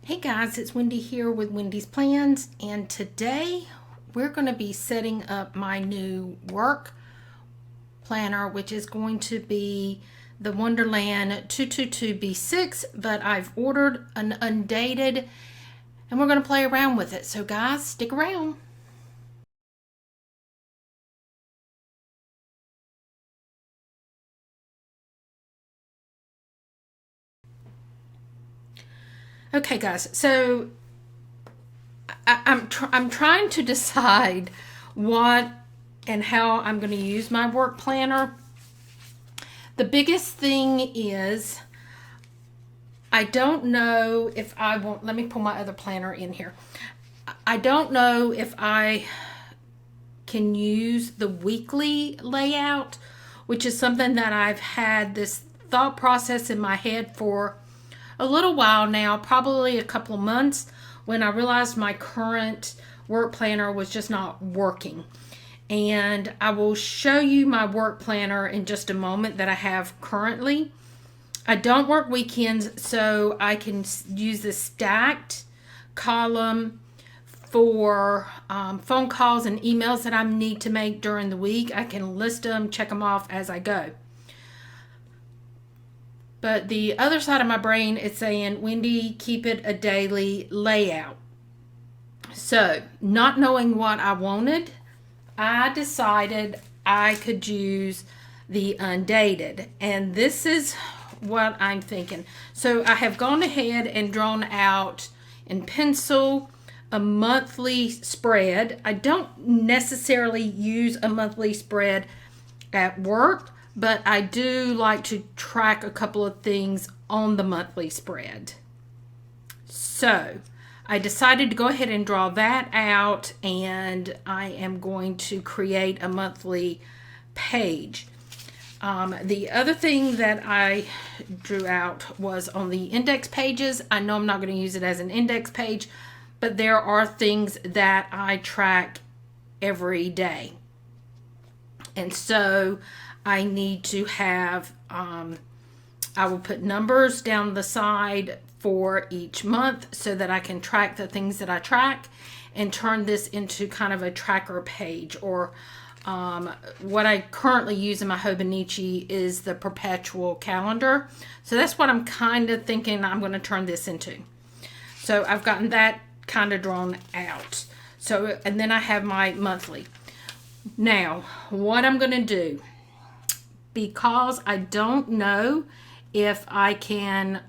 Hey guys, it's Wendy here with Wendy's Plans, and today we're going to be setting up my new work planner, which is going to be the Wonderland 222B6, but I've ordered an Undated and we're going to play around with it. So guys, stick around. Okay guys, so I'm trying to decide what and how I'm going to use my work planner. The biggest thing is I don't know if I want, let me pull my other planner in here. I don't know if I can use the weekly layout, which is something that I've had this thought process in my head for a little while now, probably a couple of months, when I realized my current work planner was just not working. And I will show you my work planner in just a moment that I have currently. I don't work weekends, so I can use the stacked column for phone calls and emails that I need to make during the week. I can list them, check them off as I go. But the other side of my brain is saying, Wendy, keep it a daily layout. So, not knowing what I wanted, I decided I could use the Undated. And this is what I'm thinking. So, I have gone ahead and drawn out in pencil a monthly spread. I don't necessarily use a monthly spread at work, but I do like to track a couple of things on the monthly spread. So I decided to go ahead and draw that out, and I am going to create a monthly page. The other thing that I drew out was on the index pages. I know I'm not going to use it as an index page, but there are things that I track every day. And so I need to have, I will put numbers down the side for each month so that I can track the things that I track and turn this into kind of a tracker page. Or what I currently use in my Hobonichi is the perpetual calendar. So that's what I'm kind of thinking I'm going to turn this into. So I've gotten that kind of drawn out. So, and then I have my monthly. Now, what I'm going to do, because I don't know if I can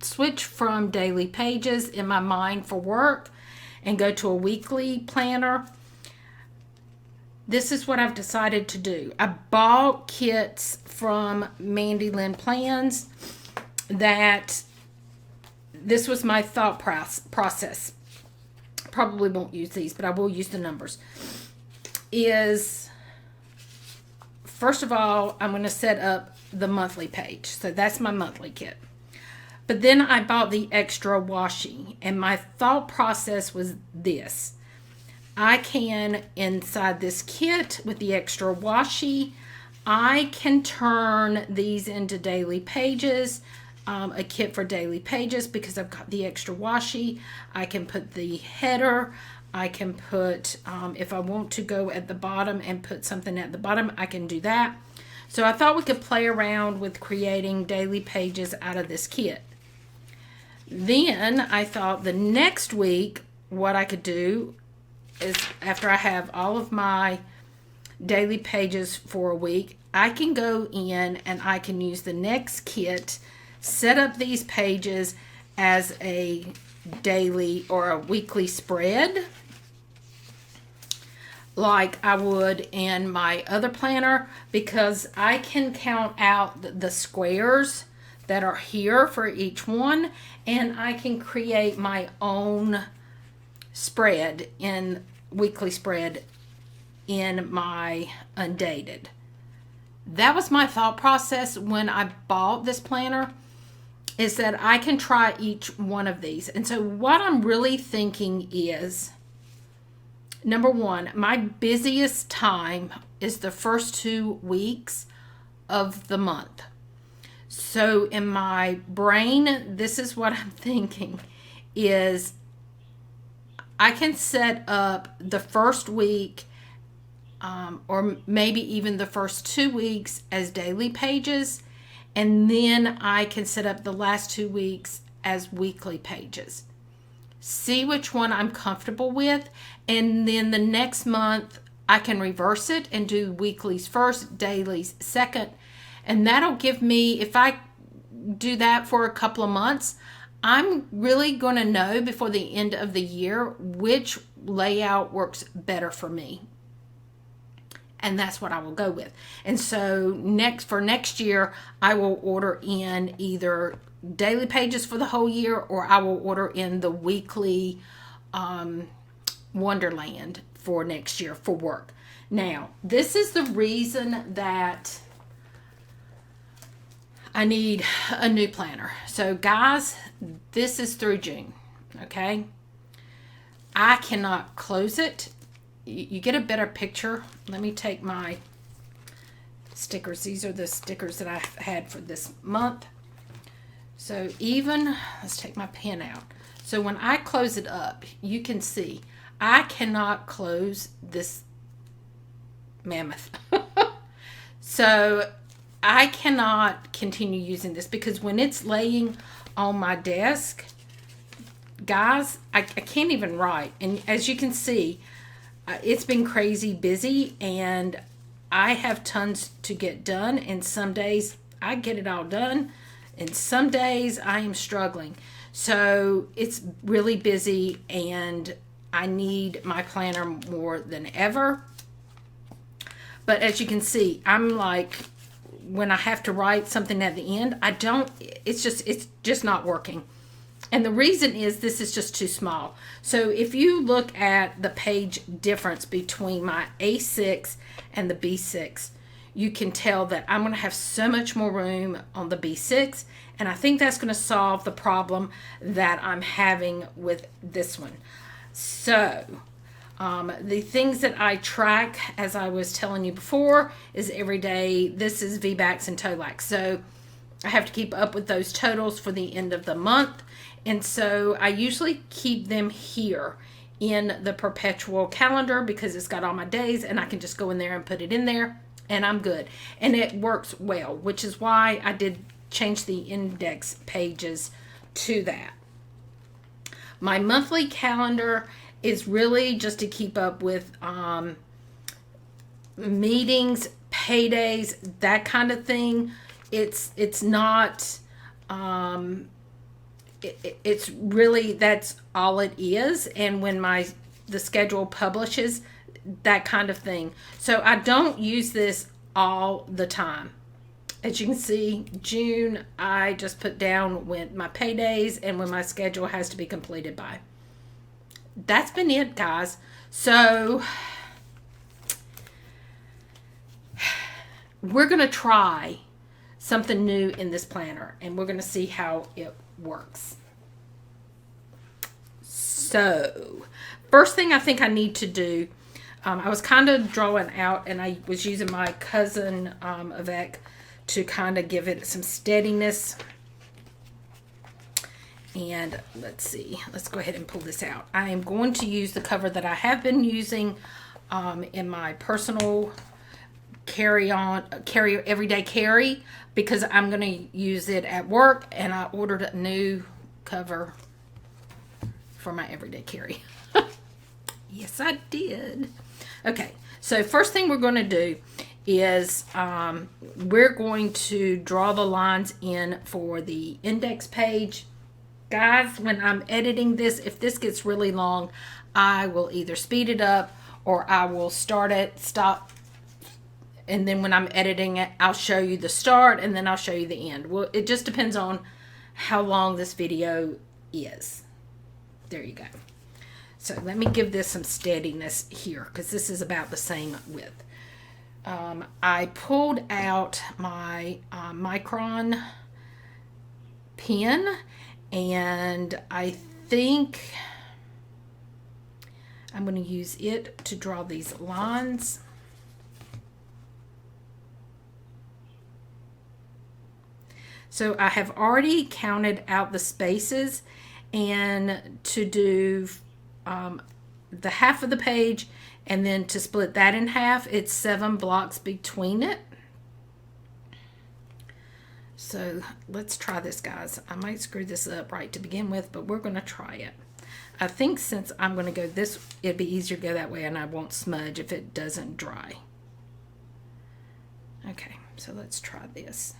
switch from daily pages in my mind for work and go to a weekly planner, this is what I've decided to do. I bought kits from Mandy Lynn Plans that this was my thought process. Probably won't use these, but I will use the numbers. Is first of all, I'm going to set up the monthly page. So that's my monthly kit. But then I bought the extra washi, and my thought process was this. I can, inside this kit with the extra washi, I can turn these into daily pages, a kit for daily pages, because I've got the extra washi. I can put the header. I can put, if I want to go at the bottom and put something at the bottom, I can do that. So I thought we could play around with creating daily pages out of this kit. Then I thought the next week, what I could do is, after I have all of my daily pages for a week, I can go in and I can use the next kit, set up these pages as a daily or a weekly spread, like I would in my other planner, because I can count out the squares that are here for each one, and I can create my own spread, in weekly spread, in my Undated. That was my thought process when I bought this planner, is that I can try each one of these. And so what I'm really thinking is, number one, my busiest time is the first 2 weeks of the month. So in my brain, this is what I'm thinking, is I can set up the first week, or maybe even the first 2 weeks as daily pages, and then I can set up the last 2 weeks as weekly pages. See which one I'm comfortable with, and then the next month I can reverse it and do weeklies first, dailies second, and that'll give me, if I do that for a couple of months, I'm really going to know before the end of the year which layout works better for me. And that's what I will go with. And so for next year, I will order in either daily pages for the whole year, or I will order in the weekly Wonderland for next year for work. Now, this is the reason that I need a new planner. So guys, this is through June, okay? I cannot close it. You get a better picture. Let me take my stickers. These are the stickers that I've had for this month. So let's take my pen out. So when I close it up, you can see I cannot close this mammoth. So I cannot continue using this, because when it's laying on my desk, guys, I can't even write. And as you can see, it's been crazy busy, and I have tons to get done, and some days I get it all done, and some days I am struggling. So it's really busy, and I need my planner more than ever. But as you can see, I'm like, when I have to write something at the end, it's just not working. And the reason is this is just too small. So if you look at the page difference between my A6 and the B6, you can tell that I'm going to have so much more room on the B6. And I think that's going to solve the problem that I'm having with this one. So the things that I track, as I was telling you before, is every day. This is VBACs and TOLACs. So I have to keep up with those totals for the end of the month. And so I usually keep them here in the perpetual calendar, because it's got all my days, and I can just go in there and put it in there, and I'm good. And it works well, which is why I did change the index pages to that. My monthly calendar is really just to keep up with meetings, paydays, that kind of thing. It's not... it's really, that's all it is. And when the schedule publishes, that kind of thing. So I don't use this all the time. As you can see, June, I just put down when my paydays and when my schedule has to be completed by. That's been it, guys. So we're going to try something new in this planner, and we're going to see how it works. So first thing I think I need to do, I was kind of drawing out, and I was using my cousin Avec to kind of give it some steadiness. And let's see, let's go ahead and pull this out. I am going to use the cover that I have been using in my personal everyday carry, because I'm going to use it at work, and I ordered a new cover for my everyday carry. Yes, I did. Okay, so first thing we're going to do is we're going to draw the lines in for the index page. Guys, when I'm editing this, if this gets really long, I will either speed it up, or I will stop, and then when I'm editing it, I'll show you the start, and then I'll show you the end. Well, it just depends on how long this video is. There you go. So let me give this some steadiness here, because this is about the same width. I pulled out my Micron pen, and I think I'm going to use it to draw these lines. So I have already counted out the spaces, and to do the half of the page, and then to split that in half, it's 7 blocks between it. So let's try this, guys. I might screw this up right to begin with, but we're going to try it. I think since I'm going to go this, it'd be easier to go that way, and I won't smudge if it doesn't dry. Okay, so let's try this.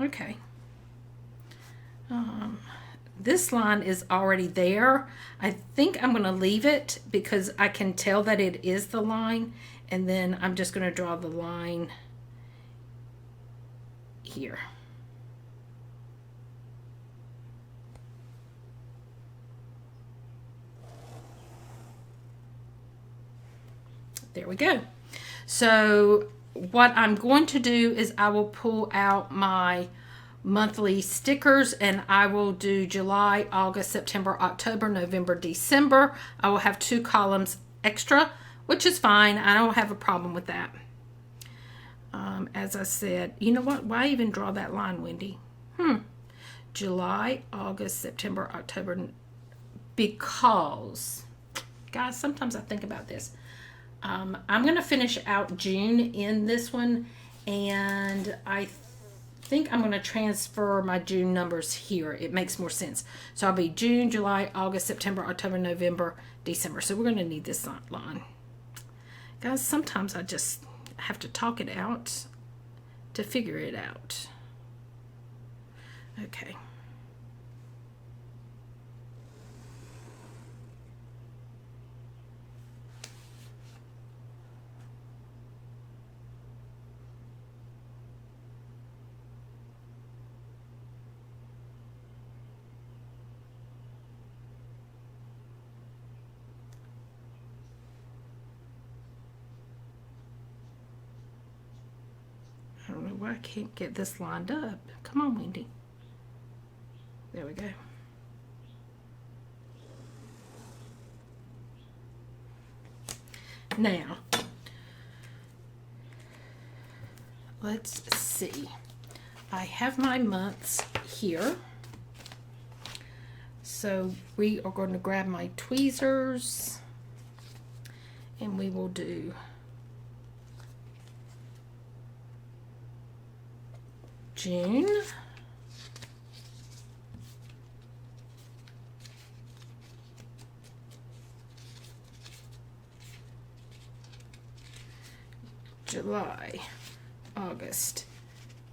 Okay. This line is already there. I think I'm going to leave it because I can tell that it is the line, and then I'm just going to draw the line here. There we go. So what I'm going to do is I will pull out my monthly stickers, and I will do July, August, September, October, November, December. I will have 2 columns extra, which is fine. I don't have a problem with that. As I said, you know what? Why even draw that line, Wendy? July, August, September, October, because, guys, sometimes I think about this. I'm going to finish out June in this one, and I think I'm going to transfer my June numbers here. It makes more sense. So I'll be June, July, August, September, October, November, December. So we're going to need this line. Guys, sometimes I just have to talk it out to figure it out. Okay. I don't know why I can't get this lined up. Come on, Wendy. There we go. Now, let's see. I have my months here. So we are going to grab my tweezers, and we will do June, July, August,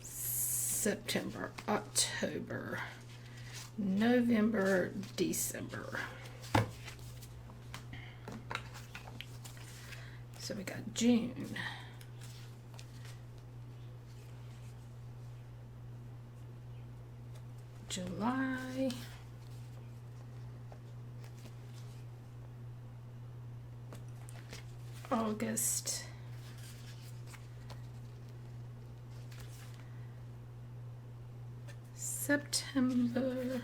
September, October, November, December. So we got June, July, August, September,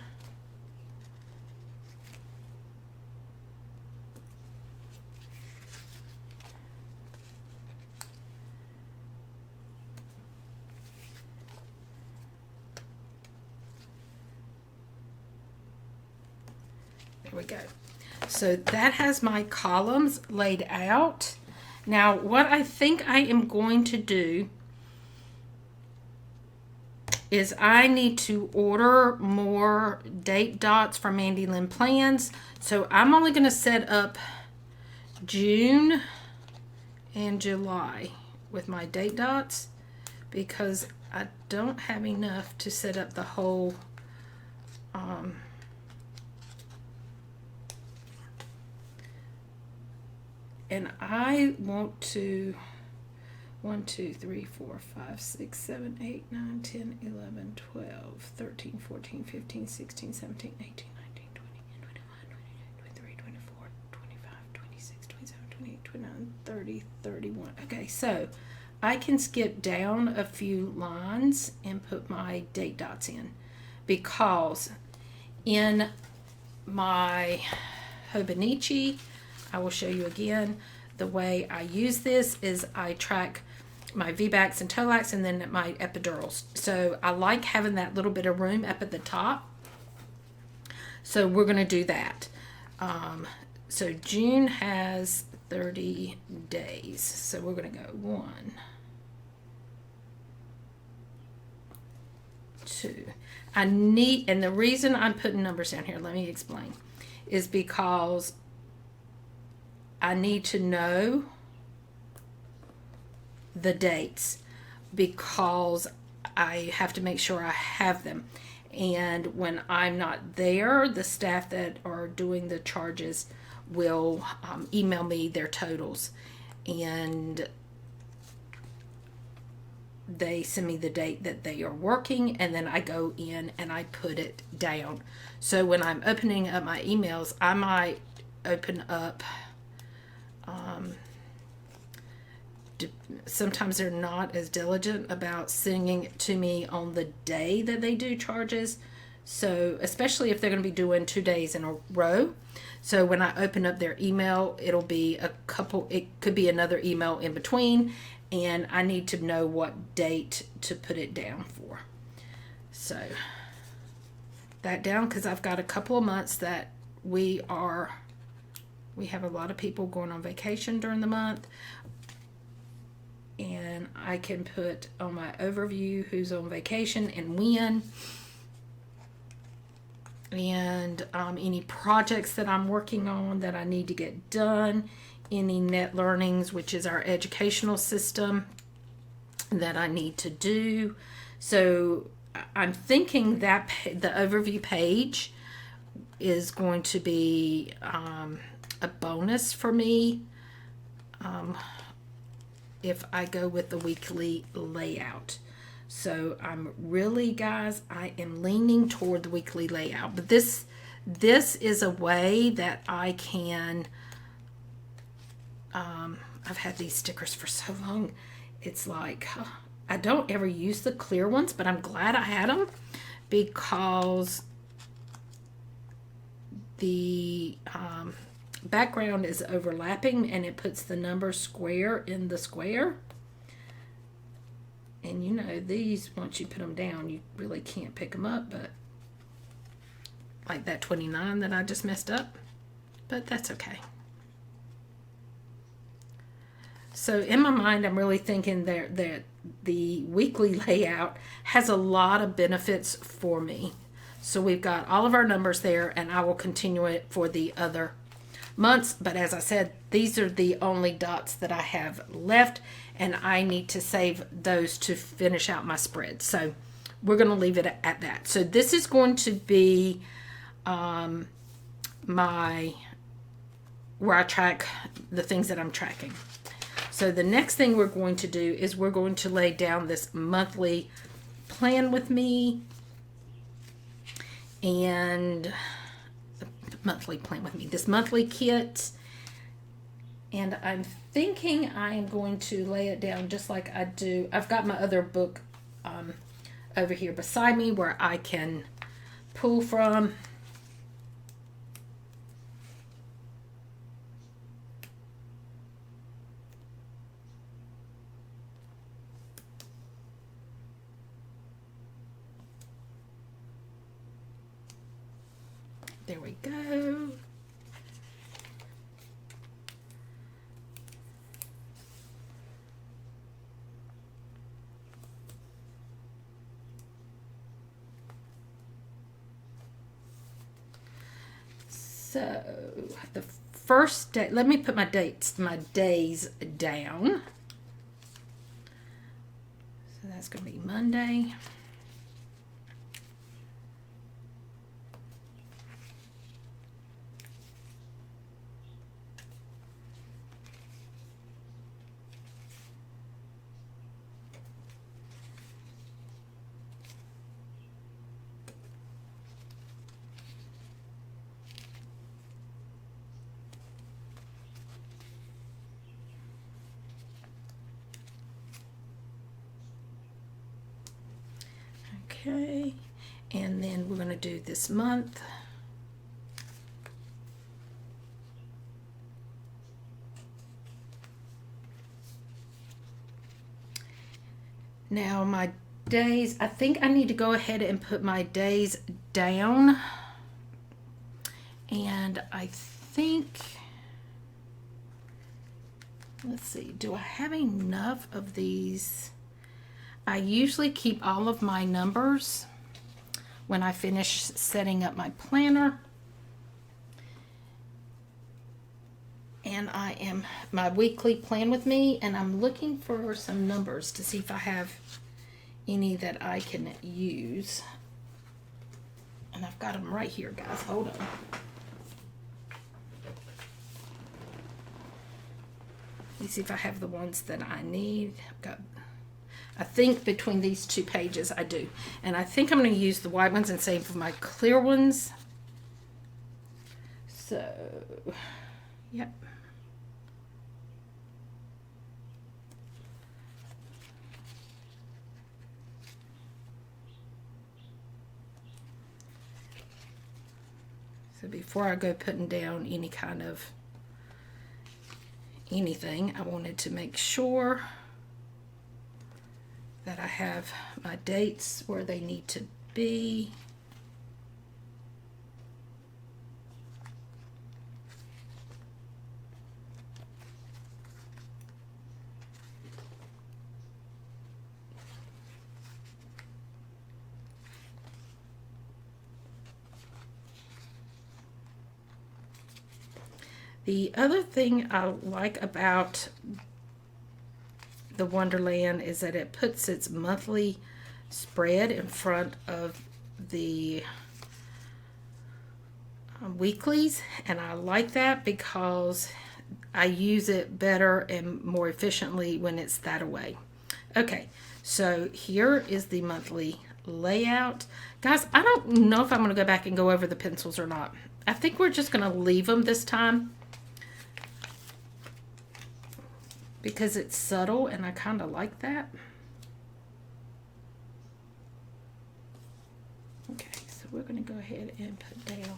there we go. So that has my columns laid out. Now what I think I am going to do is I need to order more date dots from Mandy Lynn Plans. So I'm only going to set up June and July with my date dots because I don't have enough to set up the whole and I want to 1, 2, 3, 4, 5, 6, 7, 8, 9, 10, 11, 12, 13, 14, 15, 16, 17, 18, 19, 20, 21, 22, 23, 24, 25, 26, 27, 28, 29, 30, 31. Okay, so I can skip down a few lines and put my date dots in because in my Hobonichi, I will show you again, the way I use this is I track my VBACs and TOLACs and then my epidurals. So I like having that little bit of room up at the top. So we're going to do that. So June has 30 days. So we're going to go 1, 2. I need, and the reason I'm putting numbers down here, let me explain, is because I need to know the dates because I have to make sure I have them. And when I'm not there, the staff that are doing the charges will email me their totals, and they send me the date that they are working, and then I go in and I put it down. So when I'm opening up my emails, I might open up, sometimes they're not as diligent about sending it to me on the day that they do charges. So especially if they're going to be doing 2 days in a row. So when I open up their email, it'll be it could be another email in between, and I need to know what date to put it down for. So that down, because I've got a couple of months that we have a lot of people going on vacation during the month. And I can put on my overview who's on vacation and when, and any projects that I'm working on that I need to get done, any net learnings, which is our educational system, that I need to do. So I'm thinking that the overview page is going to be a bonus for me if I go with the weekly layout. So I'm really, guys, I am leaning toward the weekly layout. But this is a way that I can, I've had these stickers for so long. It's like, I don't ever use the clear ones, but I'm glad I had them because the background is overlapping and it puts the number square in the square. And you know, these, once you put them down, you really can't pick them up, but like that 29 that I just messed up, but that's okay. So in my mind, I'm really thinking that the weekly layout has a lot of benefits for me. So we've got all of our numbers there, and I will continue it for the other months. But as I said, these are the only dots that I have left, and I need to save those to finish out my spread. So we're going to leave it at that. So this is going to be where I track the things that I'm tracking. So the next thing we're going to do is we're going to lay down this monthly plan with me, and this monthly kit. And I'm thinking I am going to lay it down just like I do. I've got my other book over here beside me where I can pull from. There we go. So the first day, let me put my days down. So that's going to be Monday. Okay, and then we're going to do this month. Now my days, I think I need to go ahead and put my days down. And I think, let's see, do I have enough of these? I usually keep all of my numbers when I finish setting up my planner. And I am my weekly plan with me, and I'm looking for some numbers to see if I have any that I can use. And I've got them right here, guys. Hold on. Let me see if I have the ones that I need. I think between these two pages I do. And I think I'm going to use the white ones and save for my clear ones. So, yep. So before I go putting down any kind of anything, I wanted to make sure that I have my dates where they need to be. The other thing I like about the Wonderland is that it puts its monthly spread in front of the weeklies, and I like that because I use it better and more efficiently when it's that way. Okay, so here is the monthly layout. Guys, I don't know if I'm going to go back and go over the pencils or not. I think we're just going to leave them this time, because it's subtle and I kind of like that. Okay, so we're going to go ahead and put down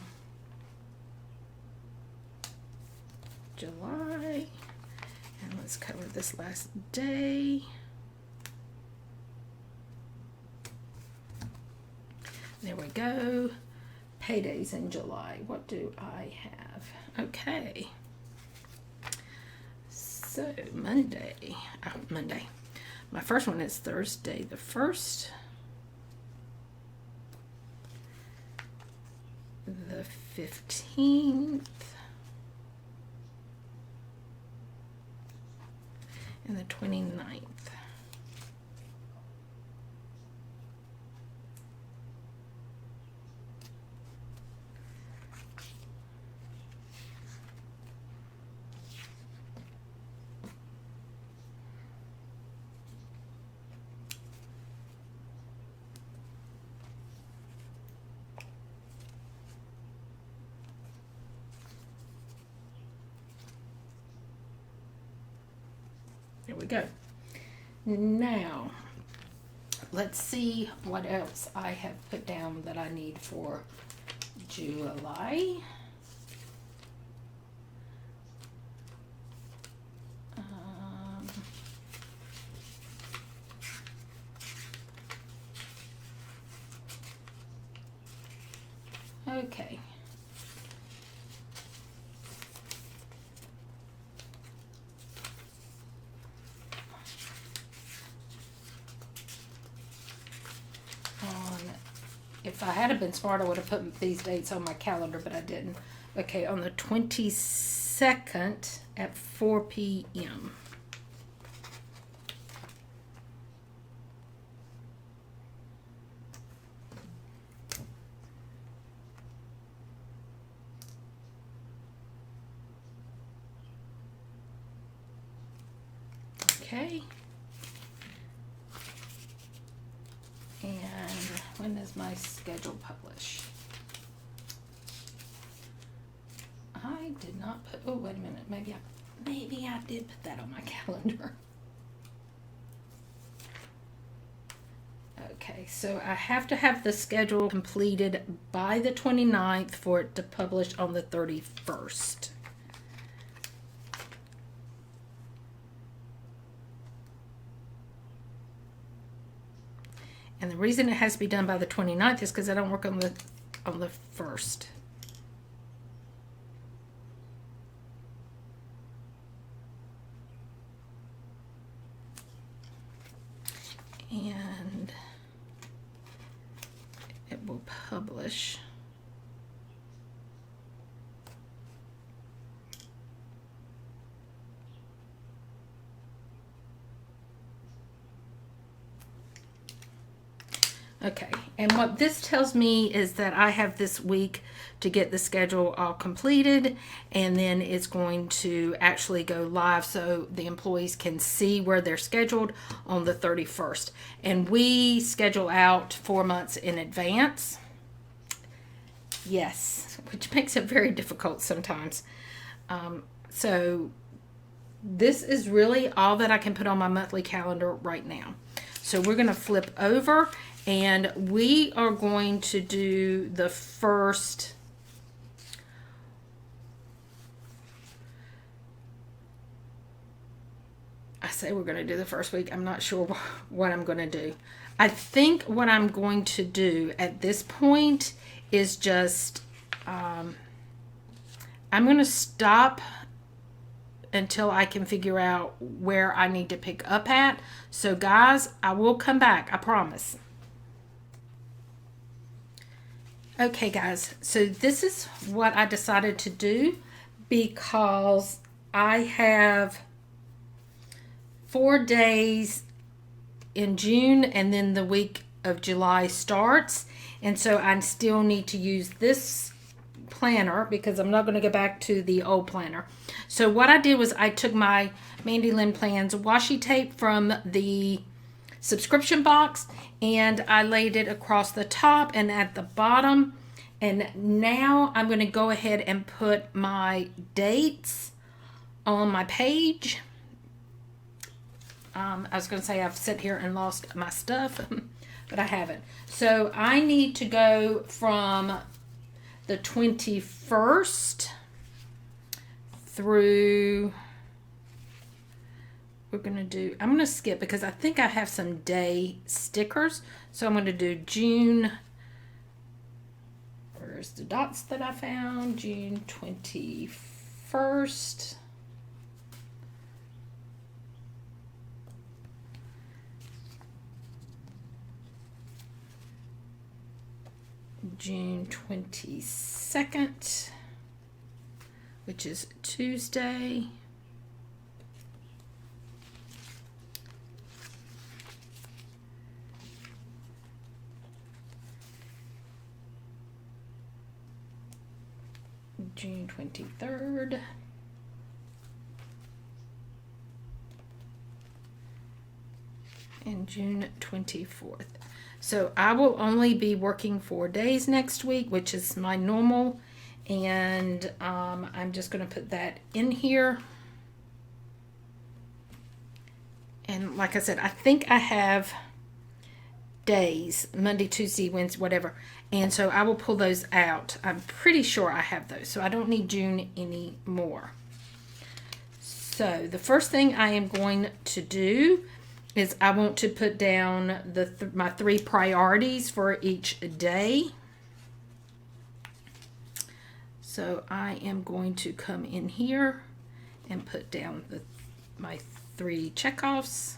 July, and let's cover this last day. There we go. Paydays in July. What do I have? Okay. So Monday. My first one is Thursday the 1st. The 15th. And the 29th. There we go. Now, let's see what else I have put down that I need for July. Okay. If I had been smart, I would have put these dates on my calendar, but I didn't. Okay, on the 22nd at 4 p.m. Okay. And when is my schedule publish? I did not put, oh, wait a minute. Maybe I did put that on my calendar. Okay, so I have to have the schedule completed by the 29th for it to publish on the 31st. And the reason it has to be done by the 29th is because I don't work on the 1st. And it will publish. Okay, and what this tells me is that I have this week to get the schedule all completed, and then it's going to actually go live so the employees can see where they're scheduled on the 31st. And we schedule out 4 months in advance. Yes, which makes it very difficult sometimes. So this is really all that I can put on my monthly calendar right now. So we're going to flip over, and we are going to do the first I say we're going to do the first week. I'm not sure what I'm going to do. I think what I'm going to do at this point is just I'm going to stop until I can figure out where I need to pick up at. So guys, I will come back, I promise. Okay guys, so this is what I decided to do because I have 4 days in June and then the week of July starts, and so I still need to use this planner because I'm not going to go back to the old planner. So what I did was I took my Mandy Lynn Plans washi tape from the subscription box and I laid it across the top and at the bottom, and now I'm going to go ahead and put my dates on my page. I was going to say I've sat here and lost my stuff, but I haven't. So I need to go from the 21st through, I'm going to skip because I think I have some day stickers. So I'm going to do June, where's the dots that I found? June 21st. June 22nd, which is Tuesday. June 23rd. And June 24th. So I will only be working 4 days next week, which is my normal, and I'm just going to put that in here. And like I said, I think I have days, Monday, Tuesday, Wednesday, whatever, and so I will pull those out. I'm pretty sure I have those, so I don't need June anymore. So the first thing I am going to do is I want to put down my 3 priorities for each day. So I am going to come in here and put down my 3 checkoffs.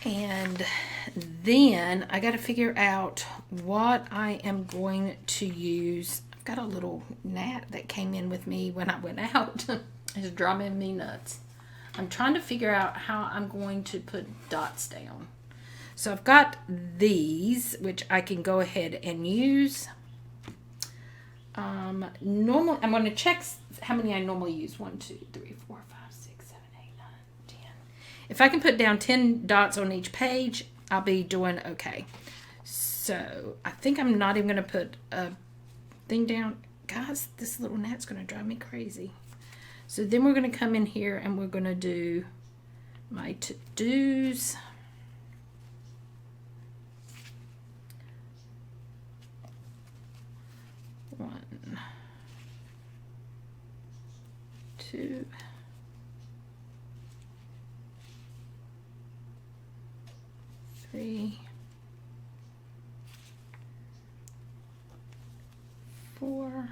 And then I got to figure out what I am going to use. I've got a little gnat that came in with me when I went out. It's driving me nuts. I'm trying to figure out how I'm going to put dots down. So I've got these, which I can go ahead and use. Normally, I'm going to check how many I normally use. 1, 2, 3, 4, 5, 6, 7, 8, 9, 10. If I can put down 10 dots on each page, I'll be doing okay. So I think I'm not even going to put a thing down. Guys, this little gnat's going to drive me crazy. So then we're going to come in here and we're going to do my to-dos. One, two, three, four,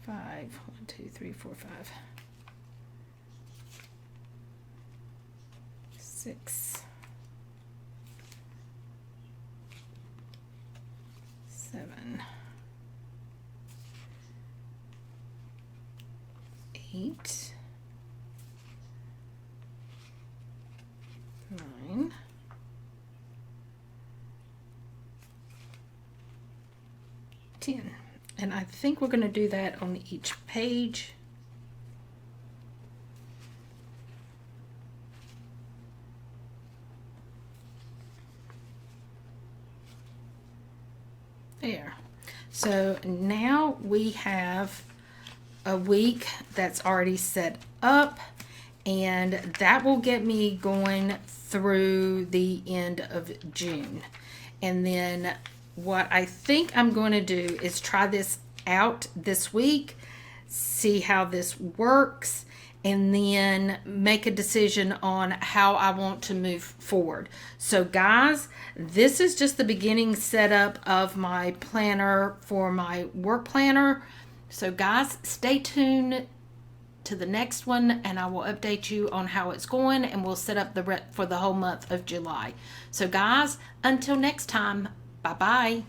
five. 1, 2, 3, 4, 5, 6, 7, 8, 9, 10. And I think we're going to do that on each page. There. So now we have a week that's already set up, and that will get me going through the end of June. And then what I think I'm going to do is try this out this week, see how this works, and then make a decision on how I want to move forward. So guys, this is just the beginning setup of my planner for my work planner. So guys, stay tuned to the next one, and I will update you on how it's going, and we'll set up for the whole month of July. So guys, until next time, bye-bye.